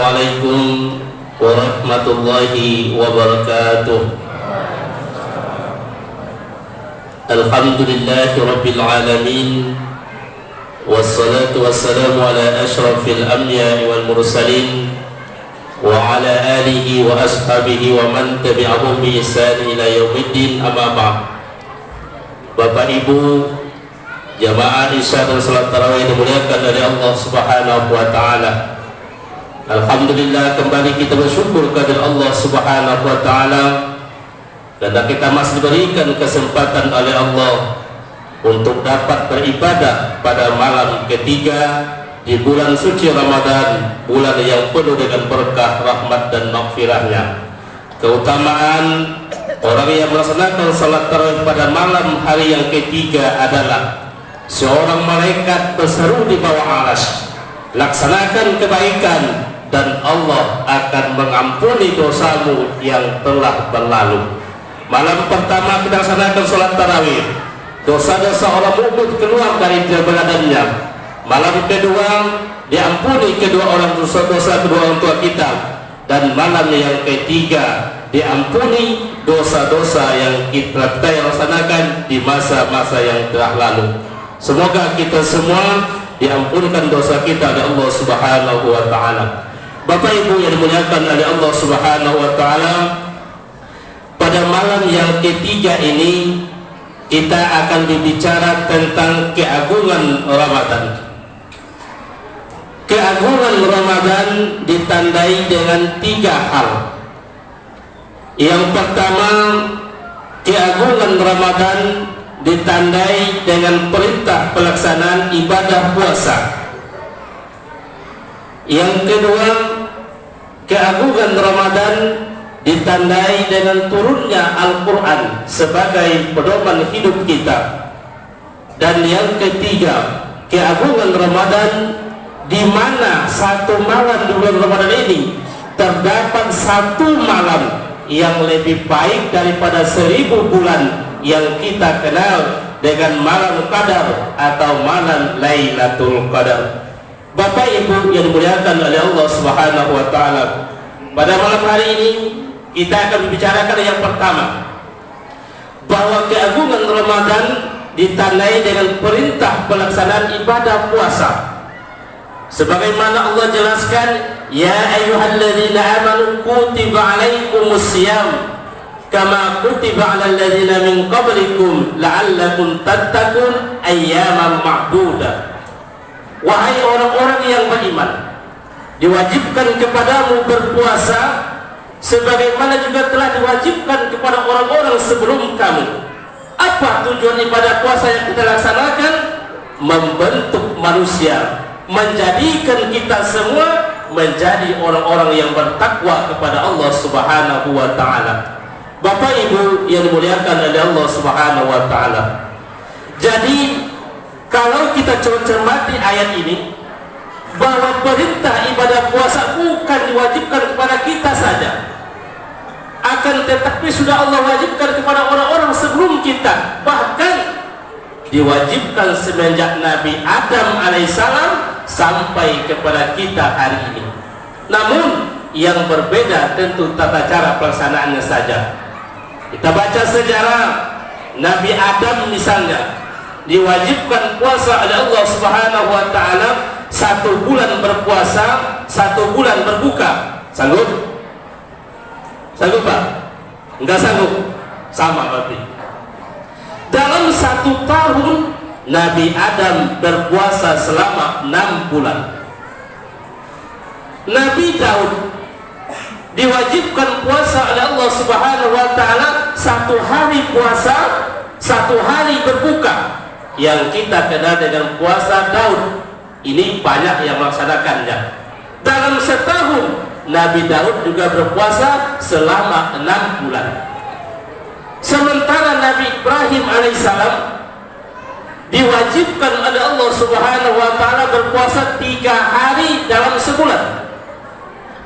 Assalamualaikum warahmatullahi wabarakatuh. Alhamdulillahi rabbil alamin, wassalatu wassalamu ala ashrafil anbiya'i wal mursalin wa ala alihi wa ashabihi wa man tabi'ahum bi ihsan ila yaumiddin, amma ba'd. Bapak Ibu jamaah Isya dan salat tarawih dimuliakan oleh Allah Subhanahu wa taala. Alhamdulillah, kembali kita bersyukur kepada Allah Subhanahu wa taala karena kita masih diberikan kesempatan oleh Allah untuk dapat beribadah pada malam ketiga di bulan suci Ramadan, bulan yang penuh dengan berkah, rahmat dan maghfirahnya. Keutamaan orang yang melaksanakan salat tarawih pada malam hari yang ketiga adalah seorang malaikat berseru di bawah arsy, laksanakan kebaikan dan Allah akan mengampuni dosamu yang telah berlalu. Malam pertama kita laksanakan salat tarawih, dosa-dosa orang mukmin keluar dari badannya. Malam kedua diampuni kedua orang dosa-dosa kedua orang tua kita, dan malam yang ketiga diampuni dosa-dosa yang kita laksanakan di masa-masa yang telah lalu. Semoga kita semua diampunkan dosa kita oleh Allah Subhanahu wa taala. Bapak Ibu yang dimuliakan oleh Allah Subhanahu wa taala, pada malam yang ketiga ini kita akan berbicara tentang keagungan Ramadan. Keagungan Ramadan ditandai dengan 3 hal. Yang pertama, keagungan Ramadan ditandai dengan perintah pelaksanaan ibadah puasa. Yang kedua, keagungan Ramadan ditandai dengan turunnya Al-Quran sebagai pedoman hidup kita. Dan yang ketiga, keagungan Ramadan di mana satu malam di bulan Ramadan ini terdapat satu malam yang lebih baik daripada 1000 bulan yang kita kenal dengan malam Qadar atau malam Lailatul Qadar. Bapak Ibu yang dimuliakan oleh Allah Subhanahu wa taala, pada malam hari ini kita akan membicarakan yang pertama, bahwa keagungan Ramadan ditandai dengan perintah pelaksanaan ibadah puasa. Sebagaimana Allah jelaskan, ya ayyuhalladzina amanu kutiba alaikumus syiyam kama kutiba alal ladzina min qablikum la'allakum tattaqun ayyaman ma'dudah. Wahai orang-orang yang beriman, diwajibkan kepadamu berpuasa sebagaimana juga telah diwajibkan kepada orang-orang sebelum kamu. Apa tujuan ibadah puasa yang kita laksanakan? Membentuk manusia, menjadikan kita semua menjadi orang-orang yang bertakwa kepada Allah Subhanahu wa taala. Bapak Ibu yang dimuliakan oleh Allah Subhanahu wa taala. Jadi kalau kita cermati ayat ini, bahwa perintah ibadah puasa bukan diwajibkan kepada kita saja, akan tetapi sudah Allah wajibkan kepada orang-orang sebelum kita, bahkan diwajibkan semenjak Nabi Adam alaihissalam sampai kepada kita hari ini. Namun yang berbeda tentu tata cara pelaksanaannya saja. Kita baca sejarah Nabi Adam misalnya, diwajibkan puasa oleh Allah Subhanahu wa taala 1 bulan berpuasa, 1 bulan berbuka. Sanggup? Sanggup Pak? Enggak sanggup? Sama berarti. Dalam 1 tahun Nabi Adam berpuasa selama 6 bulan. Nabi Daud diwajibkan puasa oleh Allah Subhanahu wa taala 1 hari puasa, 1 hari berbuka, yang kita kenal dengan puasa Daud. Ini banyak yang melaksanakannya. Dalam setahun Nabi Daud juga berpuasa selama 6 bulan. Sementara Nabi Ibrahim alaihissalam diwajibkan oleh Allah Subhanahu wa taala berpuasa 3 hari dalam sebulan.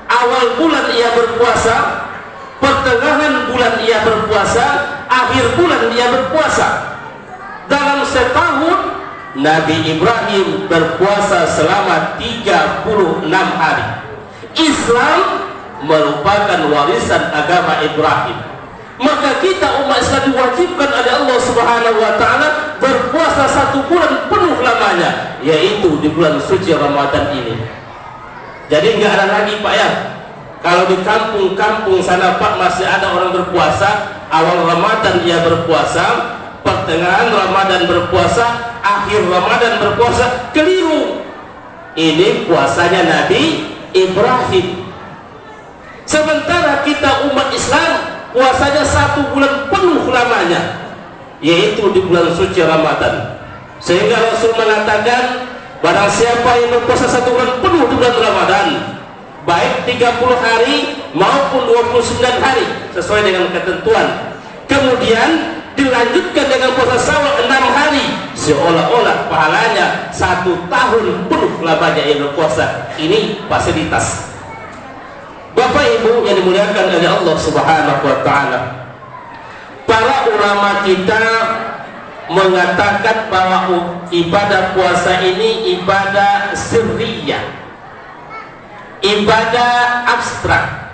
Awal bulan ia berpuasa, pertengahan bulan ia berpuasa, akhir bulan ia berpuasa. Dalam setahun Nabi Ibrahim berpuasa selama 36 hari. Islam merupakan warisan agama Ibrahim. Maka kita umat Islam diwajibkan oleh Allah Subhanahu wa taala berpuasa 1 bulan penuh lamanya, yaitu di bulan suci Ramadan ini. Jadi enggak ada lagi Pak ya, kalau di kampung-kampung sana Pak masih ada orang berpuasa, awal Ramadan dia berpuasa, pertengahan Ramadan berpuasa, akhir Ramadan berpuasa. Keliru. Ini puasanya Nabi Ibrahim. Sementara kita umat Islam puasanya 1 bulan penuh lamanya, yaitu di bulan suci Ramadan. Sehingga Rasul mengatakan, barang siapa yang berpuasa 1 bulan penuh di bulan Ramadan, baik 30 hari maupun 29 hari sesuai dengan ketentuan, kemudian dilanjutkan dengan puasa Syawal 6 hari, seolah-olah pahalanya 1 tahun penuh lamanya yang berpuasa. Ini fasilitas. Bapak Ibu yang dimuliakan oleh Allah Subhanahu wa taala, para ulama kita mengatakan bahwa ibadah puasa ini ibadah sirriyah, ibadah abstrak,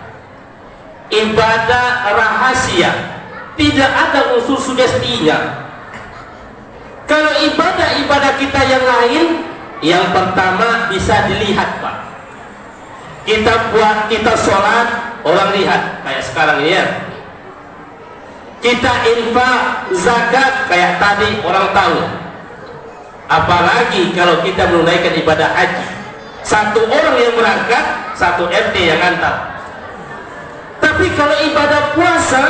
ibadah rahasia, tidak ada unsur sugestinya. Kalau ibadah-ibadah kita yang lain, yang pertama bisa dilihat Pak. Kita sholat, orang lihat kayak sekarang ini ya. Kita infak, zakat kayak tadi orang tahu. Apalagi kalau kita menunaikan ibadah haji, 1 orang yang berangkat, 1 RT yang antar. Tapi kalau ibadah puasa,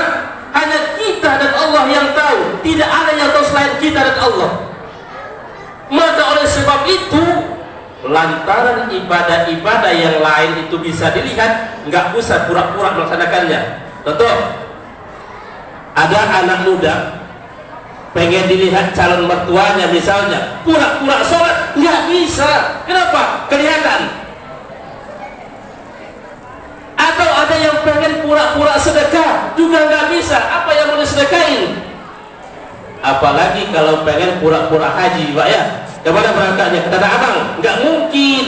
hanya kita dan Allah yang tahu, tidak ada yang tahu selain kita dan Allah. Maka oleh sebab itu, lantaran ibadah-ibadah yang lain itu bisa dilihat, nggak usah pura-pura melaksanakannya. Contoh, ada anak muda pengen dilihat calon mertuanya misalnya, pura-pura sholat, nggak bisa. Kenapa? Kelihatan. Atau ada yang pengen pura-pura sedekah, juga nggak bisa. Apa yang mau disedekahin? Apalagi kalau pengen pura-pura haji Pak ya, kemana berangkatnya? Ke Tanah Abang? Nggak mungkin.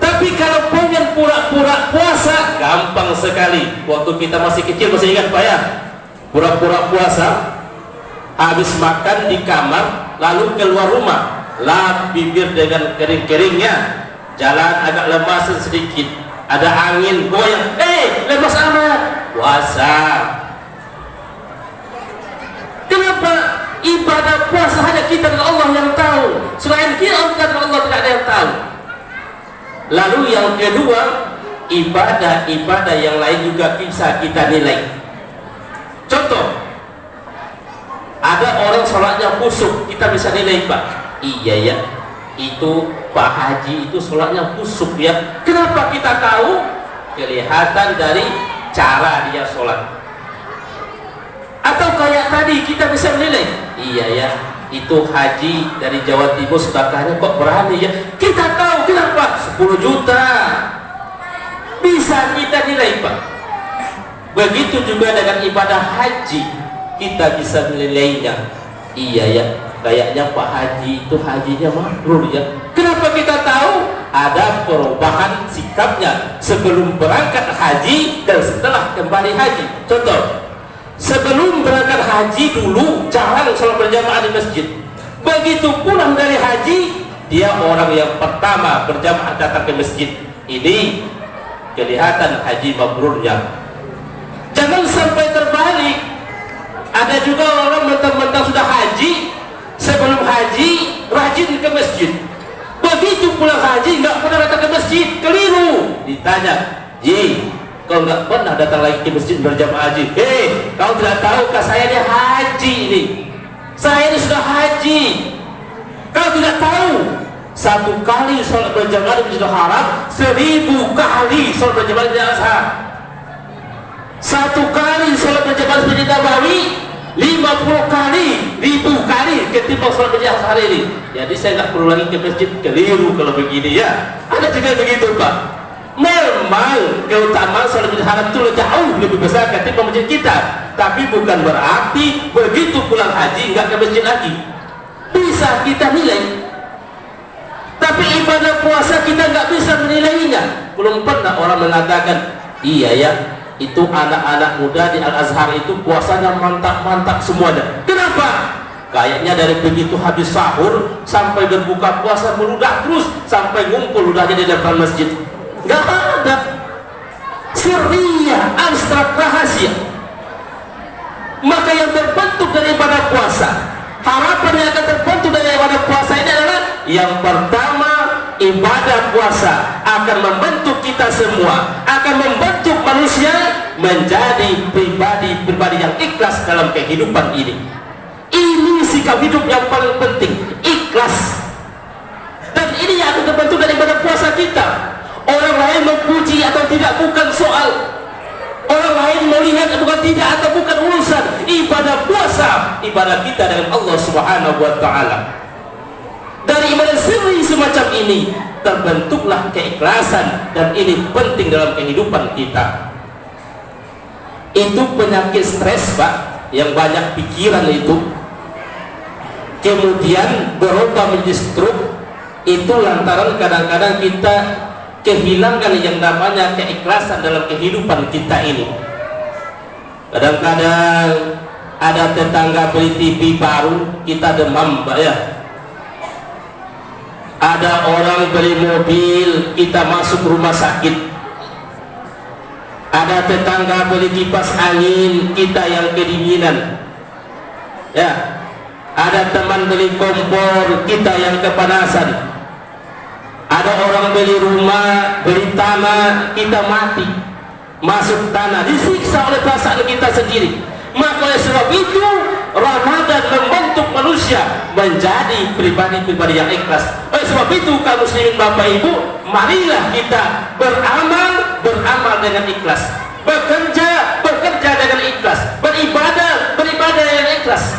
Tapi kalau pengen pura-pura puasa, gampang sekali. Waktu kita masih kecil, masih ingat Pak ya, pura-pura puasa, habis makan di kamar, lalu keluar rumah, lap bibir dengan kering-keringnya, jalan agak lemas sedikit, ada angin goyang, lemas amat, puasa. Kenapa? Ibadah puasa hanya kita dan Allah yang tahu. Selain kita dan Allah tidak ada yang tahu. Lalu yang kedua, ibadah-ibadah yang lain juga bisa kita nilai. Contoh, ada orang sholatnya khusyuk, kita bisa nilai Pak. Iya ya, itu Pak Haji itu sholatnya khusyuk ya. Kenapa kita tahu? Kelihatan dari cara dia sholat. Atau kayak tadi kita bisa menilai, iya ya, itu haji dari Jawa Timur sedekahnya kok berani ya. Kita tahu kenapa? 10 juta. Bisa kita nilai Pak. Begitu juga dengan ibadah haji, kita bisa menilainya. Iya ya, kayaknya Pak Haji itu hajinya mabrur ya. Kenapa kita tahu? Ada perubahan sikapnya sebelum berangkat haji dan setelah kembali haji. Contoh, sebelum berangkat haji dulu jarang sholat berjamaah di masjid. Begitu pulang dari haji, dia orang yang pertama berjamaah datang ke masjid. Ini kelihatan haji mabrurnya. Jangan sampai terbalik. Ada juga orang mentang-mentang sudah haji, sebelum haji rajin ke masjid. Begitu pulang haji nggak pernah datang ke masjid. Keliru. Ditanya, kau nggak pernah datang lagi ke masjid berjamaah haji. Kau tidak tahukah saya ini haji ini? Saya ini sudah haji. Kau tidak tahu? 1 kali sholat berjamaah di Masjidil Haram, 1000 kali sholat berjamaah di Al-Azhar. 1 kali sholat berjamaah di Masjid Nabawi, 50 kali, 1000 kali ketimbang sholat berjamaah hari ini. Jadi saya nggak perlu lagi ke masjid. Keliru kalau begini ya. Ada juga begitu Pak. Memang keutamaan sholat Masjidil Haram itu jauh lebih besar ketimbang masjid kita, tapi bukan berarti begitu pulang haji nggak ke masjid lagi. Bisa kita nilai. Tapi ibadah puasa kita nggak bisa menilainya. Belum pernah orang mengatakan, iya ya, itu anak-anak muda di Al-Azhar itu puasanya mantap-mantap semuanya. Kenapa? Kayaknya dari begitu habis sahur sampai berbuka puasa meludah terus sampai ngumpul ludahnya di depan masjid. Nggak ada. Sirriyah, abstrak, rahasia. Maka yang terbentuk dari ibadah puasa, harapan yang akan terbentuk dari ibadah puasa ini adalah yang pertama, ibadah puasa akan membentuk kita semua, akan membentuk manusia menjadi pribadi yang ikhlas dalam kehidupan ini. Ini sikap hidup yang paling penting, ikhlas. Dan ini yang akan terbentuk dari ibadah puasa kita. Orang lain memuji atau tidak bukan soal. Orang lain melihat bukan tidak atau bukan urusan. Ibadah puasa, ibadah kita dengan Allah Subhanahu wa taala. Dari ibadah sirri semacam ini terbentuklah keikhlasan, dan ini penting dalam kehidupan kita. Itu penyakit stres, Pak, yang banyak pikiran itu kemudian berubah menjadi stroke. Itu lantaran kadang-kadang kita kehilangan yang namanya keikhlasan dalam kehidupan kita ini. Kadang-kadang ada tetangga beli TV baru, kita demam, Pak, ya. Ada orang beli mobil, kita masuk rumah sakit. Ada tetangga beli kipas angin, kita yang kedinginan, ya. Ada teman beli kompor, kita yang kepanasan. Ada orang beli rumah, beli tanah, kita mati masuk tanah, disiksa oleh perasaan kita sendiri. Maka oleh sebab itu Ramadan membentuk manusia menjadi pribadi-pribadi yang ikhlas. Oleh sebab itu kaum muslimin Bapak Ibu, marilah kita beramal dengan ikhlas, bekerja dengan ikhlas, beribadah yang ikhlas.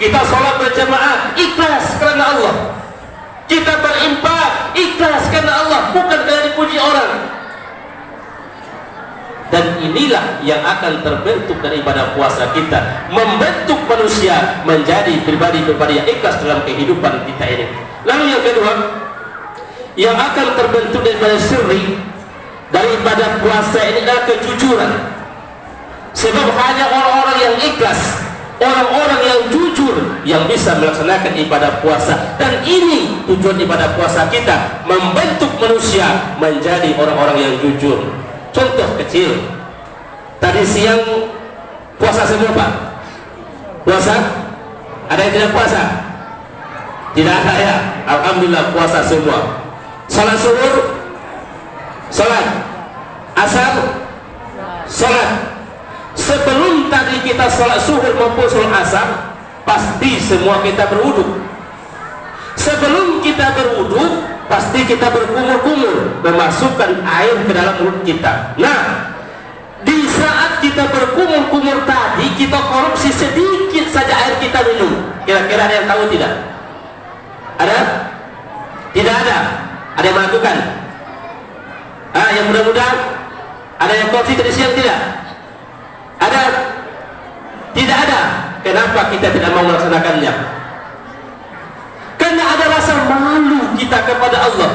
Kita sholat berjamaah ikhlas karena Allah. Kita berinfak ikhlas karena Allah, bukan karena dipuji orang. Dan inilah yang akan terbentuk dari ibadah puasa kita, membentuk manusia menjadi pribadi-pribadi yang ikhlas dalam kehidupan kita ini. Lalu yang kedua, yang akan terbentuk daripada sirri dari ibadah puasa ini adalah kejujuran. Sebab hanya orang-orang yang ikhlas, orang-orang yang jujur yang bisa melaksanakan ibadah puasa. Dan ini tujuan ibadah puasa kita, membentuk manusia menjadi orang-orang yang jujur. Contoh kecil, tadi siang puasa semua, Pak? Puasa? Ada yang tidak puasa? Tidak ada, ya? Alhamdulillah puasa semua. Salat zuhur, salat asar, salat. Sebelum tadi kita salat zuhur maupun salat asar, pasti semua kita berwudu. Sebelum kita berwudu, pasti kita berkumur-kumur, memasukkan air ke dalam mulut kita. Nah, di saat kita berkumur-kumur tadi, kita korupsi sedikit saja air kita minum. Kira-kira ada yang tahu tidak? Ada? Tidak ada. Ada yang melakukan? Yang mudah-mudahan ada yang korupsi tadi siang, tidak? Ada? Tidak ada. Kenapa kita tidak mau melaksanakannya? Karena ada rasa malu kita kepada Allah.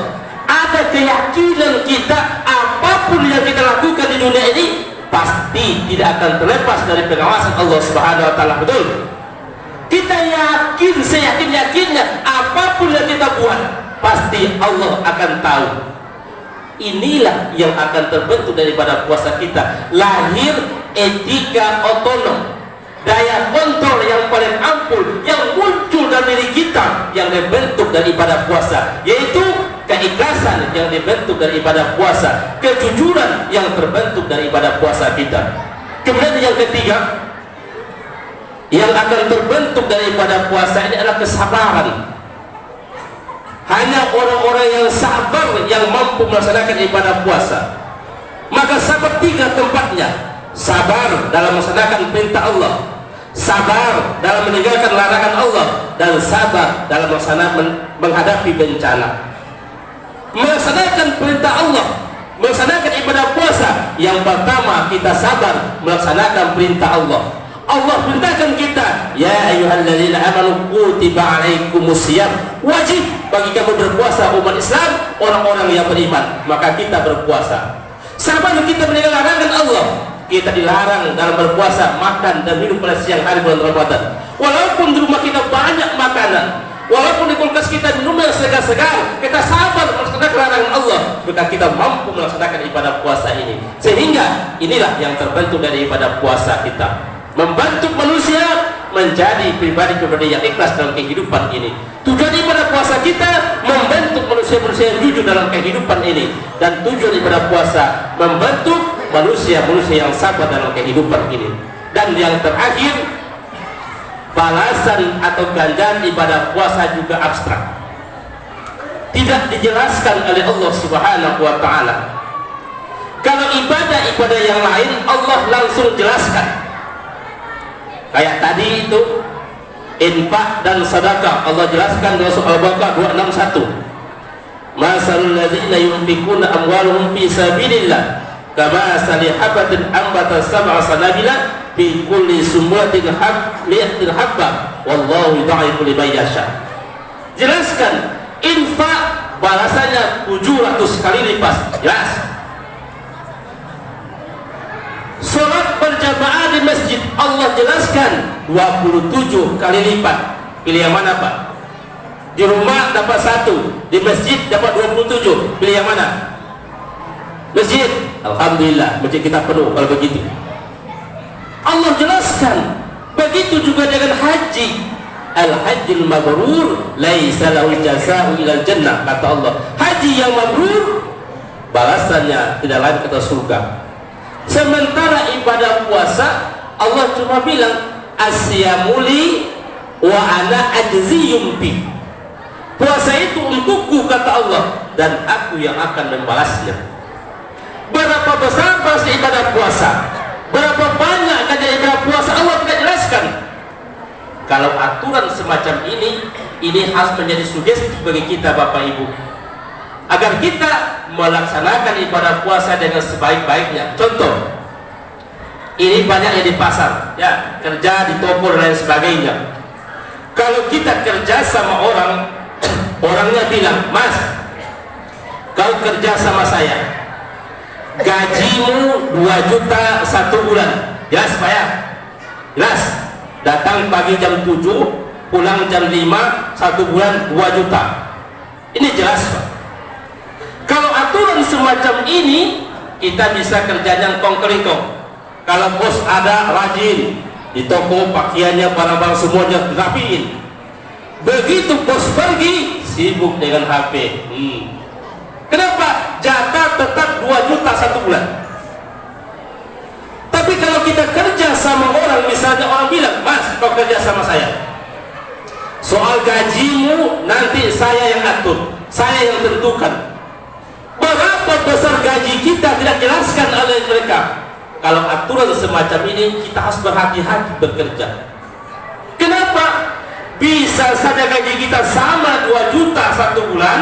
Ada keyakinan kita apapun yang kita lakukan di dunia ini pasti tidak akan terlepas dari pengawasan Allah Subhanahu wa taala. Betul? Kita yakin, seyakin-yakinnya apapun yang kita buat pasti Allah akan tahu. Inilah yang akan terbentuk daripada puasa kita. Lahir etika otonom, daya kontrol yang paling ampuh yang muncul dari diri kita yang dibentuk dari ibadah puasa, yaitu keikhlasan yang dibentuk dari ibadah puasa, kejujuran yang terbentuk dari ibadah puasa kita. Kemudian yang ketiga yang akan terbentuk dari ibadah puasa ini adalah kesabaran. Hanya orang-orang yang sabar yang mampu melaksanakan ibadah puasa. Maka sabar tiga tempatnya: sabar dalam melaksanakan perintah Allah, sabar dalam meninggalkan larangan Allah, dan sabar dalam menghadapi bencana. Melaksanakan perintah Allah, melaksanakan ibadah puasa, yang pertama kita sabar melaksanakan perintah Allah. Allah perintahkan kita, ya ayyuhalladzina amanu kutiba alaikumusiyam, wajib bagi kamu berpuasa umat Islam, orang-orang yang beriman. Maka kita berpuasa. Sama kita meninggal larangan Allah, kita dilarang dalam berpuasa makan dan minum pada siang hari bulan Ramadan. Walaupun di rumah kita banyak makanan, walaupun di kulkas kita minum yang segar-segar, kita sabar melaksanakan larangan Allah, maka kita mampu melaksanakan ibadah puasa ini. Sehingga inilah yang terbentuk dari ibadah puasa kita, membantu manusia menjadi pribadi-pribadi yang ikhlas dalam kehidupan ini. Tujuan ibadah puasa kita membentuk manusia-manusia yang jujur dalam kehidupan ini, dan tujuan ibadah puasa membentuk manusia-manusia yang sabar dalam kehidupan ini. Dan yang terakhir, balasan atau ganjaran ibadah puasa juga abstrak, tidak dijelaskan oleh Allah Subhanahu wa ta'ala. Kalau ibadah-ibadah yang lain Allah langsung jelaskan, kayak tadi itu infak dan sedekah, Allah jelaskan dalam surah Al-Baqarah 261, masalul ladzina yunfikuna amwaluhum fi sabilillah kamathali habatin ambatat sab'a sanabila fi kulli sumratin mi'atin habba wallahu yudha'ifu liman yasha. Jelaskan infak balasannya 700 kali lipat, jelas. Salat berjamaah di masjid Allah jelaskan 27 kali lipat. Pilih yang mana Pak? Di rumah dapat 1, di masjid dapat 27. Pilih yang mana? Masjid. Alhamdulillah, masjid kita penuh kalau begitu. Allah jelaskan. Begitu juga dengan haji. Al-hajjil mabrur laisa lahu jazaa'u ilal jannah, kata Allah. Haji yang mabrur balasannya tidak lain kata surga. Sementara ibadah puasa Allah cuma bilang asyamuli wa ana ajziyum bi. Puasa itu untukku kata Allah, dan aku yang akan membalasnya. Berapa besar balas ibadah puasa, berapa banyak ganjaran ibadah puasa Allah tidak jelaskan. Kalau aturan semacam ini harus menjadi sugesti bagi kita Bapak Ibu, agar kita melaksanakan ibadah puasa dengan sebaik-baiknya. Contoh, ini banyak yang di pasar, ya, kerja di toko dan lain sebagainya. Kalau kita kerja sama orang, orangnya bilang, Mas, kau kerja sama saya, gajimu 2 juta 1 bulan, jelas Pak ya? Jelas. Datang pagi jam 7, pulang jam 5, 1 bulan 2 juta. Ini jelas Pak. Kalau aturan semacam ini, kita bisa kerjanya kongkelingkong. Kalau bos ada rajin di toko, pakaiannya barang-barang semuanya dirapiin. Begitu bos pergi, sibuk dengan HP. Kenapa? Jatah tetap 2 juta 1 bulan. Tapi kalau kita kerja sama orang, misalnya orang bilang, Mas, kau kerja sama saya, soal gajimu nanti saya yang atur, saya yang tentukan. Berapa besar gaji kita tidak jelaskan oleh mereka. Kalau aturan semacam ini, kita harus berhati-hati bekerja. Kenapa? Bisa saja gaji kita sama 2 juta 1 bulan,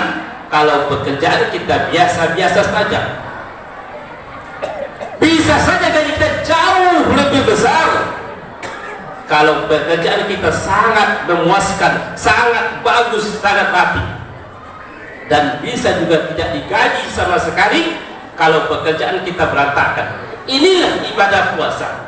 kalau pekerjaan kita biasa-biasa saja. Bisa saja gaji kita jauh lebih besar, kalau pekerjaan kita sangat memuaskan, sangat bagus, sangat rapi. Dan bisa juga tidak digaji sama sekali kalau pekerjaan kita berantakan. Inilah ibadah puasa.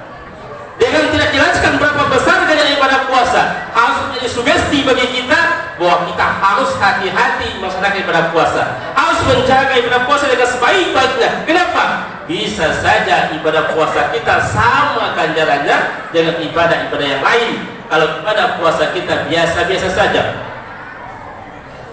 Dengan tidak jelaskan berapa besar gaji ibadah puasa, harus menjadi sugesti bagi kita bahwa kita harus hati-hati melaksanakan ibadah puasa, harus menjaga ibadah puasa dengan sebaik-baiknya. Kenapa? Bisa saja ibadah puasa kita sama ganjarannya dengan ibadah-ibadah yang lain kalau ibadah puasa kita biasa-biasa saja.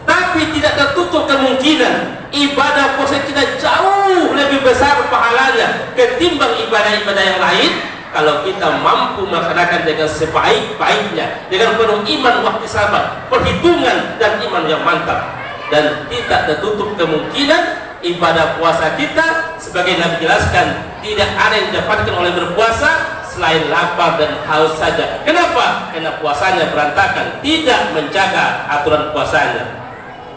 Tapi tidak tertutup kemungkinan ibadah puasa kita jauh lebih besar pahalanya ketimbang ibadah-ibadah yang lain kalau kita mampu melaksanakan dengan sebaik-baiknya, dengan penuh iman, wahtisabah, perhitungan dan iman yang mantap. Dan tidak tertutup kemungkinan ibadah puasa kita, sebagai Nabi jelaskan, tidak ada yang didapatkan oleh berpuasa selain lapar dan haus saja. Kenapa? Karena puasanya berantakan, tidak menjaga aturan puasanya.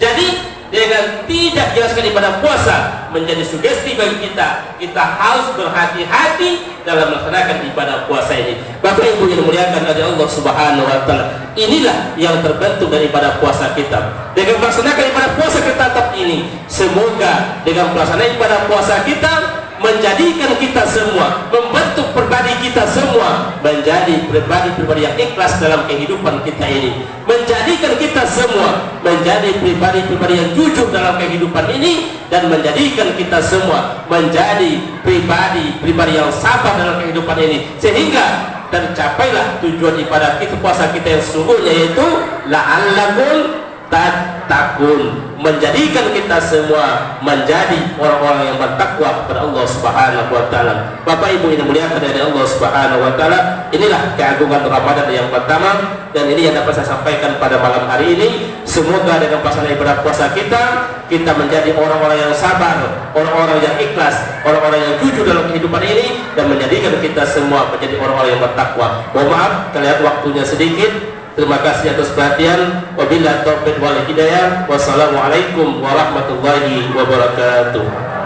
Jadi dengan tidak jelaskan ibadah puasa menjadi sugesti bagi kita. Kita harus berhati-hati dalam melaksanakan ibadah puasa ini. Bapak Ibu yang dimuliakan oleh Allah Subhanahu wa taala, inilah yang terbentuk dari ibadah puasa kita. Dengan melaksanakan ibadah puasa kita tetap ini, semoga dengan pelaksanaan ibadah puasa kita menjadikan kita semua, membentuk pribadi kita semua menjadi pribadi-pribadi yang ikhlas dalam kehidupan kita ini, menjadikan kita semua menjadi pribadi-pribadi yang jujur dalam kehidupan ini, dan menjadikan kita semua menjadi pribadi-pribadi yang sabar dalam kehidupan ini, sehingga tercapailah tujuan ibadah kita puasa kita yang sesungguhnya, yaitu la'allakum tattaqun, menjadikan kita semua menjadi orang-orang yang bertakwa kepada Allah Subhanahu wa taala. Bapak Ibu yang dimuliakan dari Allah Subhanahu wa taala, inilah keagungan Ramadan yang pertama, dan ini yang dapat saya sampaikan pada malam hari ini. Semoga dengan pelaksanaan ibadah puasa kita menjadi orang-orang yang sabar, orang-orang yang ikhlas, orang-orang yang jujur dalam kehidupan ini, dan menjadikan kita semua menjadi orang-orang yang bertakwa. Mohon maaf kalau waktunya sedikit. Terima kasih atas perhatian. Wabillahi taufiq wal hidayah. Wassalamualaikum warahmatullahi wabarakatuh.